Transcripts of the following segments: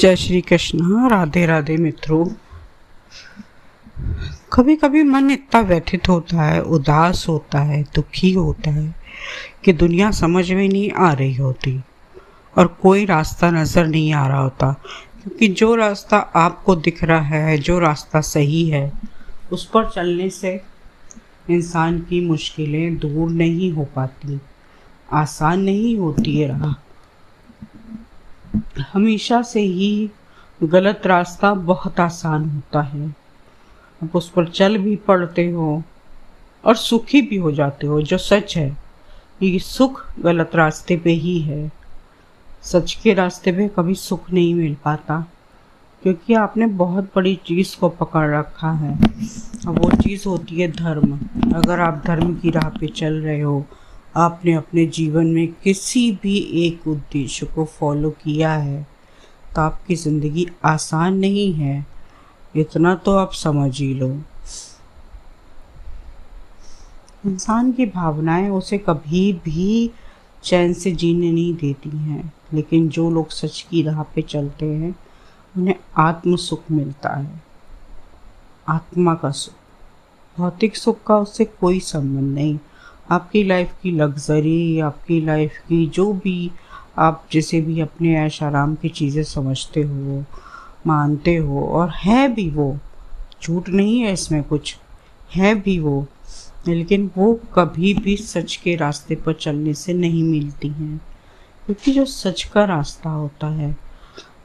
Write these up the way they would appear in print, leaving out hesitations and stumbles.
जय श्री कृष्ण। राधे राधे मित्रों। कभी कभी मन इतना व्यथित होता है, उदास होता है, दुखी होता है कि दुनिया समझ में नहीं आ रही होती और कोई रास्ता नज़र नहीं आ रहा होता, क्योंकि जो रास्ता आपको दिख रहा है, जो रास्ता सही है, उस पर चलने से इंसान की मुश्किलें दूर नहीं हो पाती, आसान नहीं होती है राह। हमेशा से ही गलत रास्ता बहुत आसान होता है। आप उस पर चल भी पड़ते हो और सुखी भी हो जाते हो, जो सच है। ये सुख गलत रास्ते पे ही है। सच के रास्ते पे कभी सुख नहीं मिल पाता, क्योंकि आपने बहुत बड़ी चीज़ को पकड़ रखा है। और वो चीज़ होती है धर्म। अगर आप धर्म की राह पे चल रहे हो, आपने अपने जीवन में किसी भी एक उद्देश्य को फॉलो किया है, तो आपकी ज़िंदगी आसान नहीं है, इतना तो आप समझ ही लो। इंसान की भावनाएं उसे कभी भी चैन से जीने नहीं देती हैं, लेकिन जो लोग सच की राह पे चलते हैं उन्हें आत्म सुख मिलता है, आत्मा का सुख। भौतिक सुख का उससे कोई संबंध नहीं। आपकी लाइफ की लग्जरी, आपकी लाइफ की जो भी आप जिसे भी अपने ऐश आराम की चीज़ें समझते हो, मानते हो, और है भी वो, झूठ नहीं है इसमें कुछ, है भी वो, लेकिन वो कभी भी सच के रास्ते पर चलने से नहीं मिलती हैं। क्योंकि जो सच का रास्ता होता है,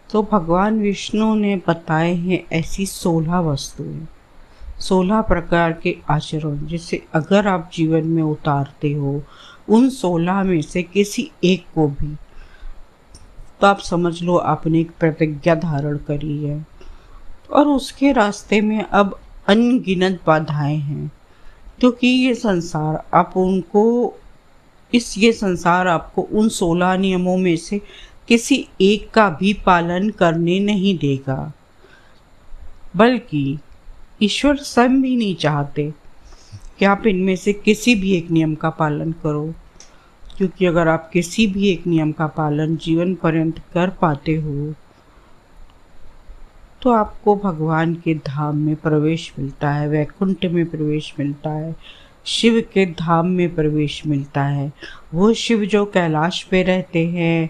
तो भगवान विष्णु ने बताए हैं ऐसी 16 वस्तुएं, 16 प्रकार के आचरण, जिसे अगर आप जीवन में उतारते हो, उन 16 में से किसी एक को भी, तो आप समझ लो आपने एक प्रतिज्ञा धारण करी है। और उसके रास्ते में अब अनगिनत बाधाएं हैं, क्योंकि ये संसार ये संसार आपको उन 16 नियमों में से किसी एक का भी पालन करने नहीं देगा, बल्कि ईश्वर स्वयं भी नहीं चाहते कि आप इनमें से किसी भी एक नियम का पालन करो। क्योंकि अगर आप किसी भी एक नियम का पालन जीवन पर्यंत कर पाते हो, तो आपको भगवान के धाम में प्रवेश मिलता है, वैकुंठ में प्रवेश मिलता है, शिव के धाम में प्रवेश मिलता है। वो शिव जो कैलाश पे रहते हैं,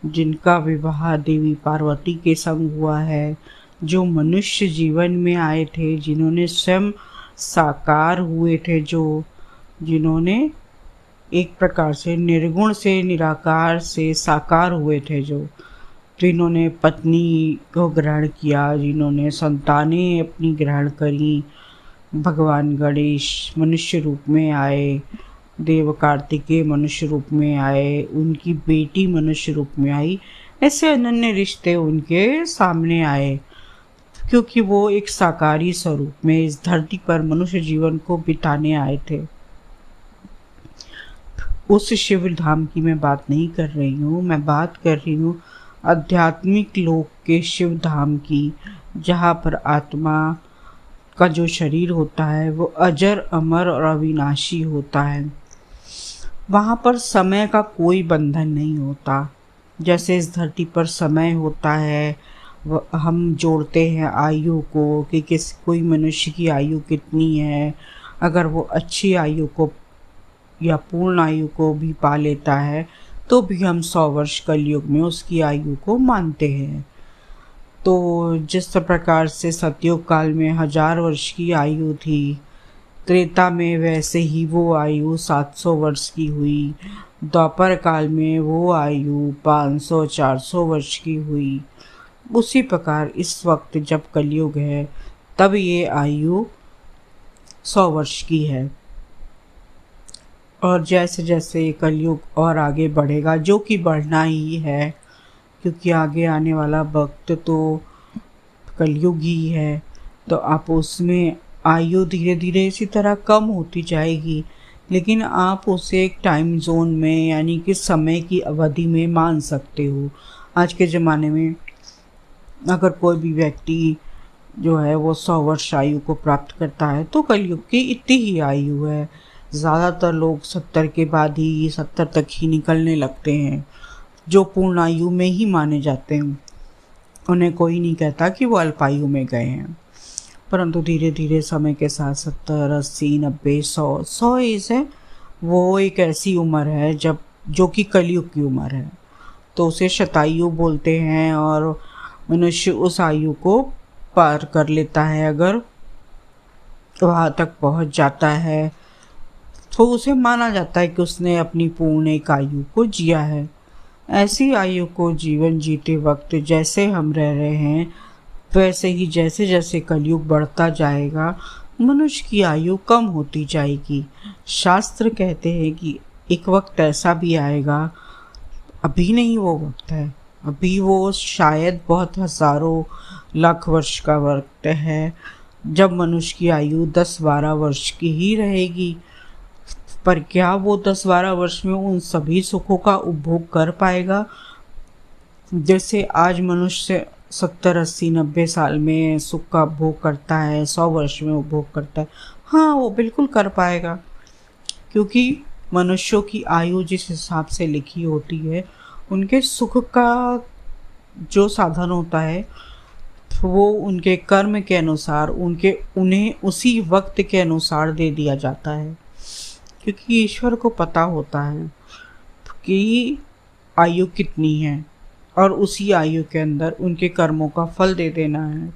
जिनका विवाह देवी पार्वती के संग हुआ है, जो मनुष्य जीवन में आए थे, जिन्होंने स्वयं साकार हुए थे, जिन्होंने एक प्रकार से निर्गुण से निराकार से साकार हुए थे, जिन्होंने पत्नी को ग्रहण किया, जिन्होंने संतानें अपनी ग्रहण करी। भगवान गणेश मनुष्य रूप में आए, देव कार्तिकेय मनुष्य रूप में आए, उनकी बेटी मनुष्य रूप में आई। ऐसे अनन्य रिश्ते उनके सामने आए, क्योंकि वो एक साकारी स्वरूप में इस धरती पर मनुष्य जीवन को बिताने आए थे। उस शिव धाम की मैं बात नहीं कर रही हूँ, मैं बात कर रही हूँ आध्यात्मिक लोक के शिव धाम की, जहाँ पर आत्मा का जो शरीर होता है वो अजर अमर और अविनाशी होता है। वहाँ पर समय का कोई बंधन नहीं होता। जैसे इस धरती पर समय होता है, हम जोड़ते हैं आयु को कि कोई मनुष्य की आयु कितनी है। अगर वो अच्छी आयु को या पूर्ण आयु को भी पा लेता है, तो भी हम 100 वर्ष कलयुग में उसकी आयु को मानते हैं। तो जिस प्रकार से सतयुग काल में 1000 वर्ष की आयु थी, त्रेता में वैसे ही वो आयु 700 वर्ष की हुई, द्वापर काल में वो आयु 500-400 वर्ष की हुई। उसी प्रकार इस वक्त जब कलयुग है, तब ये आयु 100 वर्ष की है। और जैसे जैसे कलयुग और आगे बढ़ेगा, जो कि बढ़ना ही है, क्योंकि आगे आने वाला वक्त तो कलयुग ही है, तो आप उसमें आयु धीरे धीरे इसी तरह कम होती जाएगी, लेकिन आप उसे एक टाइम जोन में, यानी कि समय की अवधि में मान सकते हो। आज के ज़माने में अगर कोई भी व्यक्ति जो है वो 100 वर्ष आयु को प्राप्त करता है, तो कलयुग की इतनी ही आयु है। ज़्यादातर लोग 70 के बाद ही 70 तक ही निकलने लगते हैं, जो पूर्ण आयु में ही माने जाते हैं। उन्हें कोई नहीं कहता कि वो अल्पायु में गए हैं। परंतु धीरे धीरे समय के साथ 70, 80, 90, 100 एज है, वो एक ऐसी उम्र है जब जो कि कलयुग की उम्र है, तो उसे शतायु बोलते हैं। और मनुष्य उस आयु को पार कर लेता है, अगर वहाँ तक पहुँच जाता है तो उसे माना जाता है कि उसने अपनी पूर्ण एक आयु को जिया है। ऐसी आयु को जीवन जीते वक्त जैसे हम रह रहे हैं, वैसे ही जैसे जैसे कलयुग बढ़ता जाएगा मनुष्य की आयु कम होती जाएगी। शास्त्र कहते हैं कि एक वक्त ऐसा भी आएगा, अभी नहीं वो वक्त है, अभी वो शायद बहुत हजारों लाख वर्ष का वक्त है, जब मनुष्य की आयु 10-12 वर्ष की ही रहेगी। पर क्या वो 10-12 वर्ष में उन सभी सुखों का उपभोग कर पाएगा जैसे आज मनुष्य 70, 80, 90 साल में सुख का उपभोग करता है, 100 वर्ष में उपभोग करता है? हाँ, वो बिल्कुल कर पाएगा, क्योंकि मनुष्यों की आयु जिस हिसाब से लिखी होती है, उनके सुख का जो साधन होता है वो उनके कर्म के अनुसार उन्हें उसी वक्त के अनुसार दे दिया जाता है, क्योंकि ईश्वर को पता होता है कि आयु कितनी है और उसी आयु के अंदर उनके कर्मों का फल दे देना है,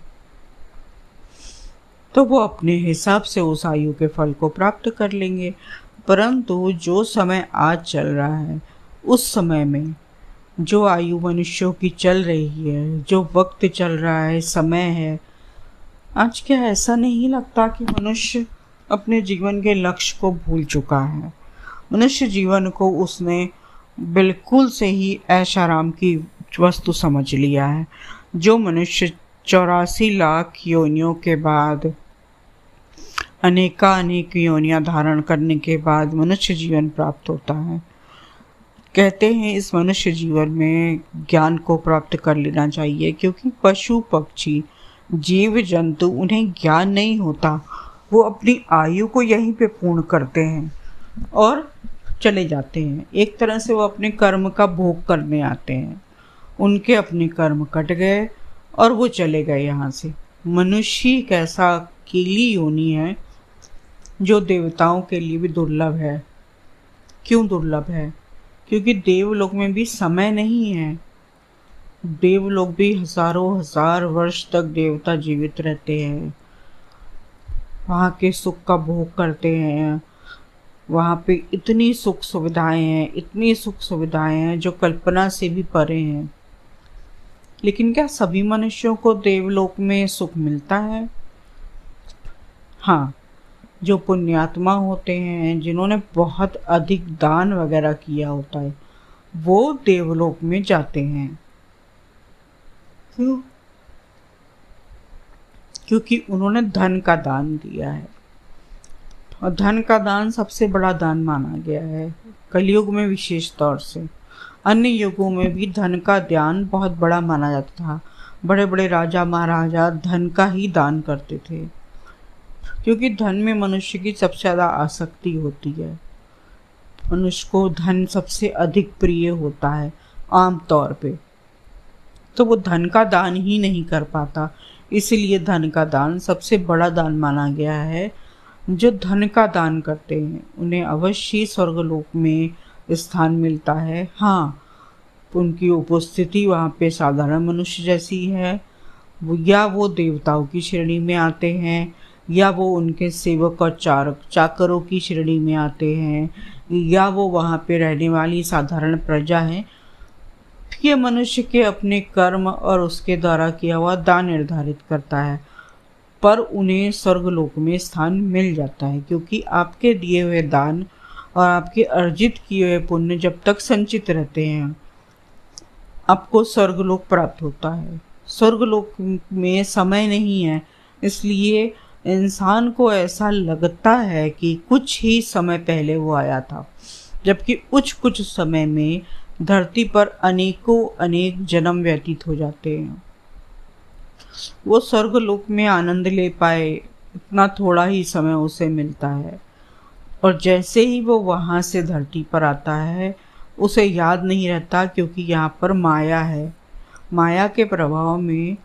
तो वो अपने हिसाब से उस आयु के फल को प्राप्त कर लेंगे। परंतु जो समय आज चल रहा है, उस समय में जो आयु मनुष्यों की चल रही है, जो वक्त चल रहा है, समय है, आज क्या ऐसा नहीं लगता कि मनुष्य अपने जीवन के लक्ष्य को भूल चुका है? मनुष्य जीवन को उसने बिल्कुल से ही ऐश आराम की वस्तु समझ लिया है। जो मनुष्य 84 लाख योनियों के बाद, अनेक योनियां धारण करने के बाद मनुष्य जीवन प्राप्त होता है, कहते हैं इस मनुष्य जीवन में ज्ञान को प्राप्त कर लेना चाहिए, क्योंकि पशु पक्षी जीव जंतु उन्हें ज्ञान नहीं होता, वो अपनी आयु को यहीं पे पूर्ण करते हैं और चले जाते हैं। एक तरह से वो अपने कर्म का भोग करने आते हैं, उनके अपने कर्म कट गए और वो चले गए यहाँ से। मनुष्य एक ऐसा अकेली योनि है जो देवताओं के लिए भी दुर्लभ है। क्यों दुर्लभ है? क्योंकि देवलोक में भी समय नहीं है। देवलोक भी हजारों हजार वर्ष तक देवता जीवित रहते हैं, वहाँ के सुख का भोग करते हैं। वहाँ पे इतनी सुख सुविधाएं हैं, इतनी सुख सुविधाएं हैं जो कल्पना से भी परे हैं। लेकिन क्या सभी मनुष्यों को देवलोक में सुख मिलता है? हाँ, जो पुण्यात्मा होते हैं, जिन्होंने बहुत अधिक दान वगैरह किया होता है, वो देवलोक में जाते हैं। क्यों? क्योंकि उन्होंने धन का दान दिया है, और धन का दान सबसे बड़ा दान माना गया है कलयुग में विशेष तौर से। अन्य युगों में भी धन का दान बहुत बड़ा माना जाता था। बड़े बड़े राजा महाराजा धन का ही दान करते थे, क्योंकि धन में मनुष्य की सबसे ज़्यादा आसक्ति होती है। मनुष्य को धन सबसे अधिक प्रिय होता है आम तौर पे, तो वो धन का दान ही नहीं कर पाता। इसलिए धन का दान सबसे बड़ा दान माना गया है। जो धन का दान करते हैं उन्हें अवश्य स्वर्गलोक में स्थान मिलता है। हाँ, उनकी उपस्थिति वहाँ पे साधारण मनुष्य जैसी है, या वो देवताओं की श्रेणी में आते हैं, या वो उनके सेवक और चाकरों की श्रेणी में आते हैं, या वो वहाँ पे रहने वाली साधारण प्रजा है। ये मनुष्य के अपने कर्म और उसके द्वारा किया हुआ दान निर्धारित करता है, पर उन्हें स्वर्गलोक में स्थान मिल जाता है, क्योंकि आपके दिए हुए दान और आपके अर्जित किए हुए पुण्य जब तक संचित रहते हैं, आपको स्वर्गलोक प्राप्त होता है। स्वर्गलोक में समय नहीं है, इसलिए इंसान को ऐसा लगता है कि कुछ ही समय पहले वो आया था, जबकि कुछ समय में धरती पर अनेक जन्म व्यतीत हो जाते हैं। वो स्वर्गलोक में आनंद ले पाए इतना थोड़ा ही समय उसे मिलता है, और जैसे ही वो वहाँ से धरती पर आता है उसे याद नहीं रहता, क्योंकि यहाँ पर माया है। माया के प्रभाव में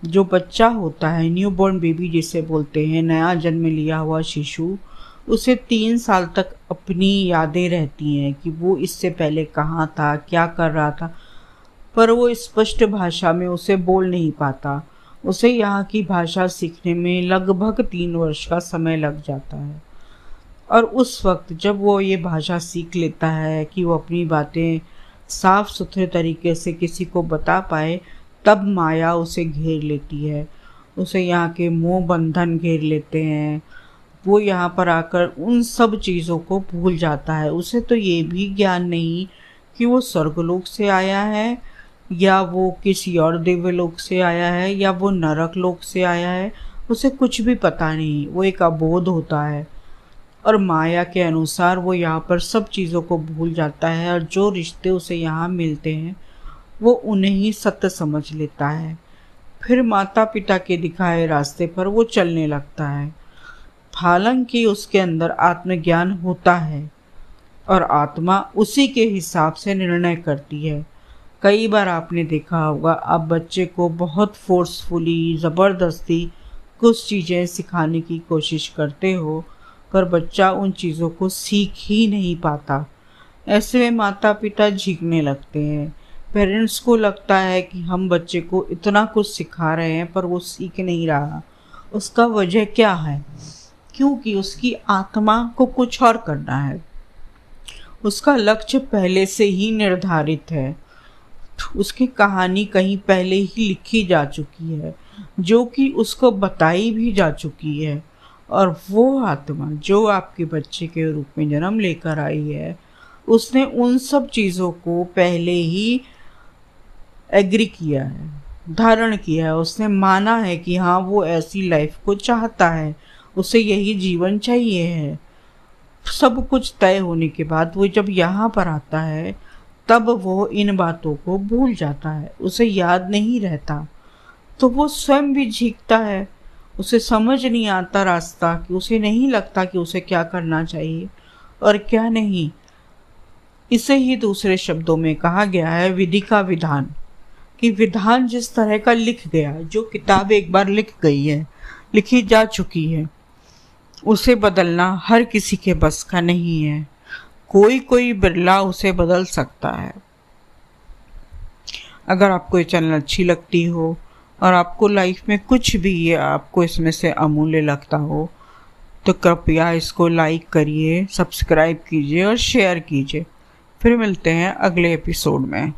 जो बच्चा होता है, न्यूबॉर्न बेबी जिसे बोलते हैं, नया जन्म लिया हुआ शिशु, उसे 3 साल तक अपनी यादें रहती हैं कि वो इससे पहले कहाँ था, क्या कर रहा था, पर वो स्पष्ट भाषा में उसे बोल नहीं पाता। उसे यहाँ की भाषा सीखने में लगभग 3 वर्ष का समय लग जाता है। और उस वक्त जब वो ये भाषा सीख लेता है कि वो अपनी बातें साफ सुथरे तरीके से किसी को बता पाए, तब माया उसे घेर लेती है। उसे यहाँ के मोह बंधन घेर लेते हैं। वो यहाँ पर आकर उन सब चीज़ों को भूल जाता है। उसे तो ये भी ज्ञान नहीं कि वो स्वर्गलोक से आया है या वो किसी और देवलोक से आया है या वो नरक लोक से आया है। उसे कुछ भी पता नहीं, वो एक अबोध होता है। और माया के अनुसार वो यहाँ पर सब चीज़ों को भूल जाता है और जो रिश्ते उसे यहाँ मिलते हैं वो उन्हें ही सत्य समझ लेता है। फिर माता पिता के दिखाए रास्ते पर वो चलने लगता है। हालांकि उसके अंदर आत्मज्ञान होता है और आत्मा उसी के हिसाब से निर्णय करती है। कई बार आपने देखा होगा, आप बच्चे को बहुत फोर्सफुली, ज़बरदस्ती कुछ चीज़ें सिखाने की कोशिश करते हो, पर बच्चा उन चीज़ों को सीख ही नहीं पाता। ऐसे में माता पिता झिकने लगते हैं। पेरेंट्स को लगता है कि हम बच्चे को इतना कुछ सिखा रहे हैं पर वो सीख नहीं रहा। उसका वजह क्या है? क्योंकि उसकी आत्मा को कुछ और करना है। उसका लक्ष्य पहले से ही निर्धारित है। उसकी कहानी कहीं पहले ही लिखी जा चुकी है, जो कि उसको बताई भी जा चुकी है। और वो आत्मा जो आपके बच्चे के रूप में जन्म लेकर आई है, उसने उन सब चीज़ों को पहले ही एग्री किया है, धारण किया है। उसने माना है कि हाँ, वो ऐसी लाइफ को चाहता है, उसे यही जीवन चाहिए है। सब कुछ तय होने के बाद वो जब यहाँ पर आता है, तब वो इन बातों को भूल जाता है, उसे याद नहीं रहता। तो वो स्वयं भी झीकता है। उसे समझ नहीं आता रास्ता, कि उसे नहीं लगता कि उसे क्या करना चाहिए और क्या नहीं। इसे ही दूसरे शब्दों में कहा गया है विधि का विधान, कि विधान जिस तरह का लिख गया, जो किताब एक बार लिख गई है, लिखी जा चुकी है, उसे बदलना हर किसी के बस का नहीं है। कोई बिरला उसे बदल सकता है। अगर आपको ये चैनल अच्छी लगती हो और आपको लाइफ में कुछ भी ये आपको इसमें से अमूल्य लगता हो, तो कृपया इसको लाइक करिए, सब्सक्राइब कीजिए और शेयर कीजिए। फिर मिलते हैं अगले एपिसोड में।